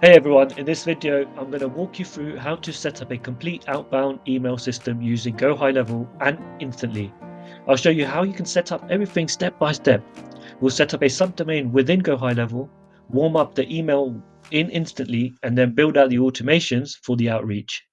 Hey everyone, in this video, I'm going to walk you through how to set up a complete outbound email system using GoHighLevel and instantly. I'll show you how you can set up everything step by step. We'll set up a subdomain within GoHighLevel, warm up the email in instantly, and then build out the automations for the outreach.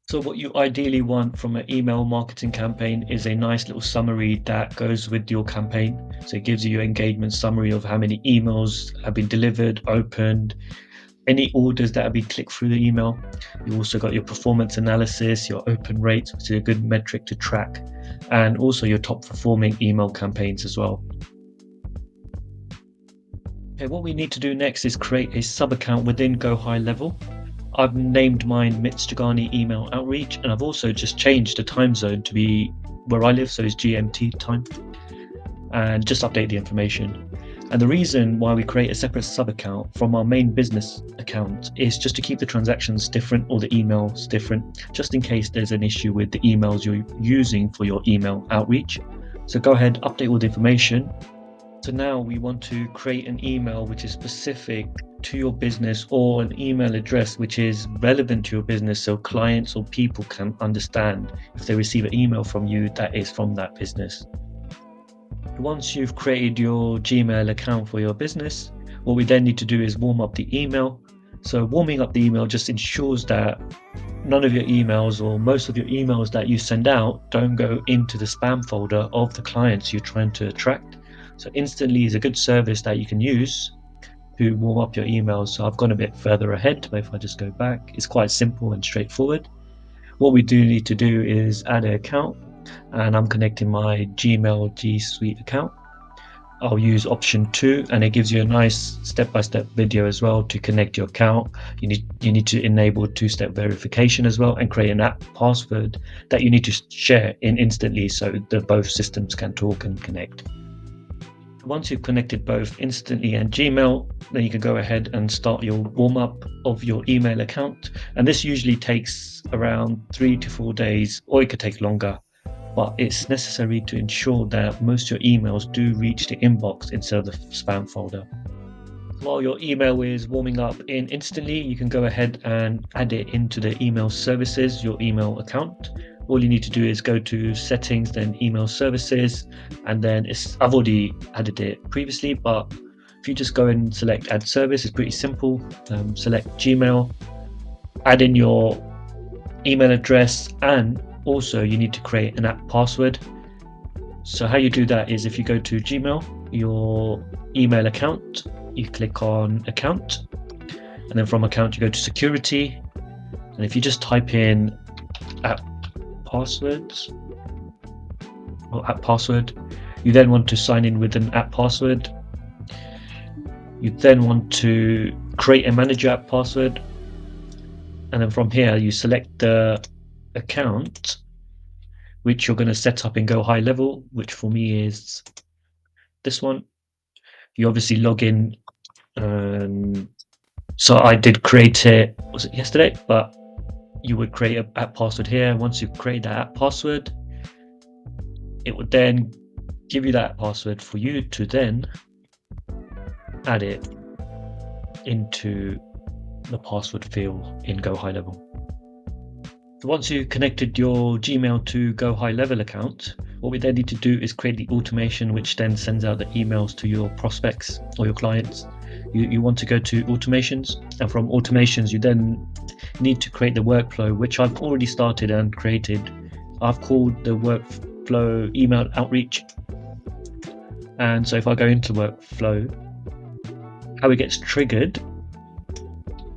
So what you ideally want from an email marketing campaign is a nice little summary that goes with your campaign. So it gives you your engagement summary of how many emails have been delivered, opened, any orders that have been clicked through the email. You also got your performance analysis, your open rates, which is a good metric to track, and also your top performing email campaigns as well. Okay, what we need to do next is create a sub account within GoHighLevel. I've named mine Mitstagani Email Outreach, and I've also just changed the time zone to be where I live, so it's GMT time, and just update the information. And the reason why we create a separate sub account from our main business account is just to keep the transactions different or the emails different, just in case there's an issue with the emails you're using for your email outreach. So go ahead, update all the information. So now we want to create an email which is specific to your business, or an email address which is relevant to your business, so clients or people can understand if they receive an email from you that is from that business. Once you've created your Gmail account for your business, what we then need to do is warm up the email. So warming up the email just ensures that none of your emails, or most of your emails that you send out, don't go into the spam folder of the clients you're trying to attract. So Instantly is a good service that you can use to warm up your emails. So I've gone a bit further ahead, but if I just go back, it's quite simple and straightforward. What we do need to do is add an account, and I'm connecting my Gmail G Suite account. I'll use option 2, and it gives you a nice step-by-step video as well to connect your account. You need to enable two-step verification as well, and create an app password that you need to share in instantly so that both systems can talk and connect. Once you've connected both Instantly and Gmail, then you can go ahead and start your warm-up of your email account. And this usually takes around 3 to 4 days, or it could take longer. But it's necessary to ensure that most of your emails do reach the inbox instead of the spam folder. While your email is warming up in Instantly, you can go ahead and add it into the email services, your email account. All you need to do is go to settings, then email services, and then I've already added it previously, but if you just go and select add service, it's pretty simple. Select Gmail, add in your email address, and also you need to create an app password. So how you do that is, if you go to Gmail, your email account, you click on account, and then from account you go to security, and if you just type in app passwords or app password, you then want to sign in with an app password. You then want to create a manager app password, and then from here you select the account which you're going to set up in GoHighLevel, which for me is this one. You obviously log in, so I did create it, was it yesterday? But you would create an app password here. Once you create that app password, it would then give you that password for you to then add it into the password field in GoHighLevel. So once you've connected your Gmail to GoHighLevel account, what we then need to do is create the automation which then sends out the emails to your prospects or your clients. You want to go to automations, and from automations you then need to create the workflow, which I've already started and created. I've called the workflow email outreach. And so if I go into workflow, how it gets triggered,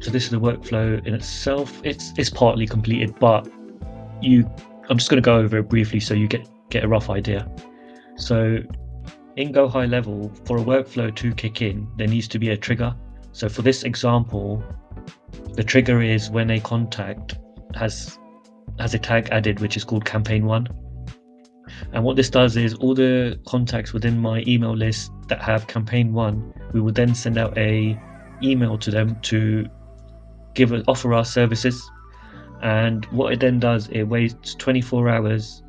so this is the workflow in itself. It's partly completed, but I'm just going to go over it briefly so you get a rough idea. So in GoHighLevel, for a workflow to kick in, there needs to be a trigger. So for this example, the trigger is when a contact has a tag added which is called campaign 1. And what this does is, all the contacts within my email list that have campaign 1, we will then send out a email to them to offer our services. And what it then does, it waits 24 hours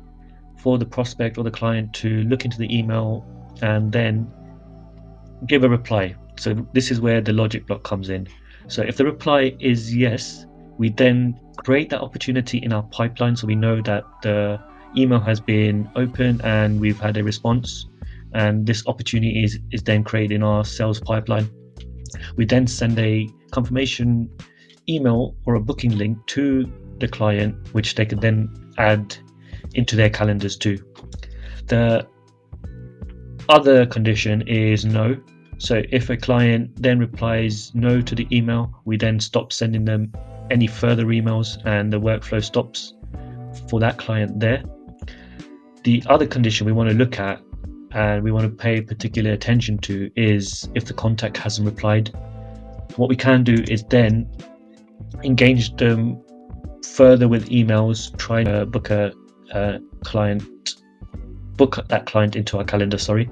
for the prospect or the client to look into the email and then give a reply. So this is where the logic block comes in. So if the reply is yes, we then create that opportunity in our pipeline, so we know that the email has been opened and we've had a response, and this opportunity is then created in our sales pipeline. We then send a confirmation email or a booking link to the client, which they can then add into their calendars too. The other condition is no. So if a client then replies no to the email, we then stop sending them any further emails and the workflow stops for that client there. The other condition we want to look at and we want to pay particular attention to is if the contact hasn't replied. What we can do is then engage them further with emails, try to book a client, book that client into our calendar, sorry.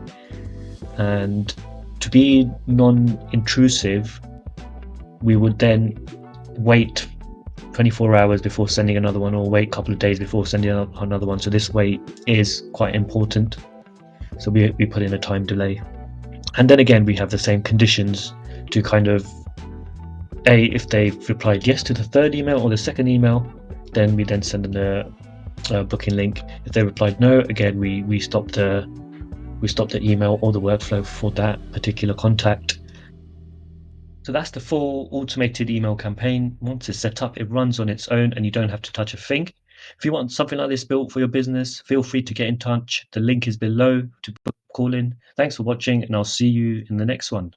And to be non-intrusive, we would then wait 24 hours before sending another one, or wait a couple of days before sending another one. So this wait is quite important. So we put in a time delay. And then again, we have the same conditions to kind of, if they've replied yes to the third email or the second email, then we then send them the booking link. If they replied no, again, we stop the email or the workflow for that particular contact. So that's the full automated email campaign. Once it's set up, it runs on its own and you don't have to touch a thing. If you want something like this built for your business, feel free to get in touch. The link is below to call in. Thanks for watching, and I'll see you in the next one.